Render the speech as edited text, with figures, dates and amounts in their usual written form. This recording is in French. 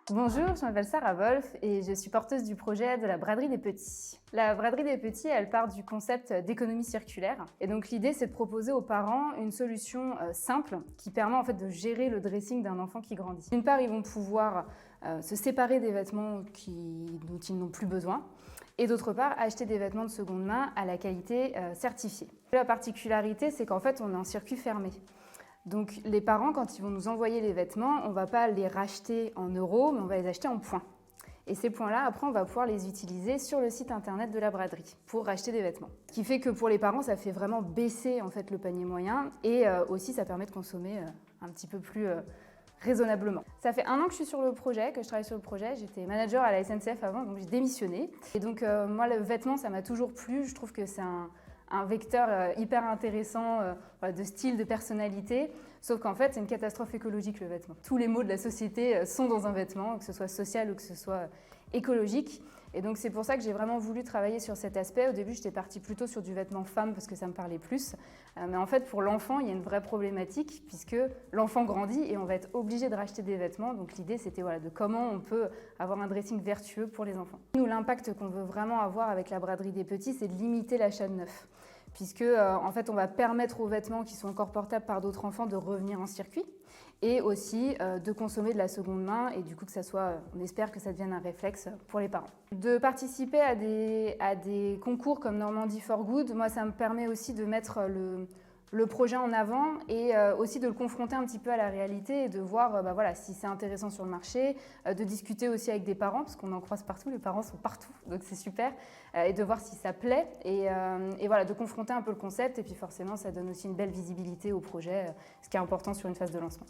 Bonjour, je m'appelle Sarah Wolf et je suis porteuse du projet de la braderie des petits. La braderie des petits, elle part du concept d'économie circulaire. Et donc l'idée, c'est de proposer aux parents une solution simple qui permet en fait de gérer le dressing d'un enfant qui grandit. D'une part, ils vont pouvoir se séparer des vêtements dont ils n'ont plus besoin. Et d'autre part, acheter des vêtements de seconde main à la qualité certifiée. La particularité, c'est qu'en fait, on est en circuit fermé. Donc les parents, quand ils vont nous envoyer les vêtements, on ne va pas les racheter en euros, mais on va les acheter en points. Et ces points-là, après, on va pouvoir les utiliser sur le site internet de la braderie pour racheter des vêtements. Ce qui fait que pour les parents, ça fait vraiment baisser en fait, le panier moyen et aussi ça permet de consommer un petit peu plus raisonnablement. Ça fait 1 an que je suis sur le projet, que je travaille sur le projet. J'étais manager à la SNCF avant, donc j'ai démissionné. Et donc moi, le vêtement, ça m'a toujours plu. Je trouve que c'est un vecteur hyper intéressant de style, de personnalité, sauf qu'en fait, c'est une catastrophe écologique, le vêtement. Tous les maux de la société sont dans un vêtement, que ce soit social ou que ce soit écologique. Et donc, c'est pour ça que j'ai vraiment voulu travailler sur cet aspect. Au début, j'étais partie plutôt sur du vêtement femme parce que ça me parlait plus. Mais en fait, pour l'enfant, il y a une vraie problématique puisque l'enfant grandit et on va être obligé de racheter des vêtements. Donc, l'idée, c'était de comment on peut avoir un dressing vertueux pour les enfants. Nous, l'impact qu'on veut vraiment avoir avec la braderie des petits, c'est de limiter l'achat de neuf. Puisque en fait, on va permettre aux vêtements qui sont encore portables par d'autres enfants de revenir en circuit et aussi de consommer de la seconde main et du coup que ça soit, on espère que ça devienne un réflexe pour les parents. De participer à des concours comme Normandie for Good, moi ça me permet aussi de mettre le projet en avant et aussi de le confronter un petit peu à la réalité et de voir si c'est intéressant sur le marché, de discuter aussi avec des parents parce qu'on en croise partout, les parents sont partout, donc c'est super, et de voir si ça plaît et de confronter un peu le concept et puis forcément ça donne aussi une belle visibilité au projet, ce qui est important sur une phase de lancement.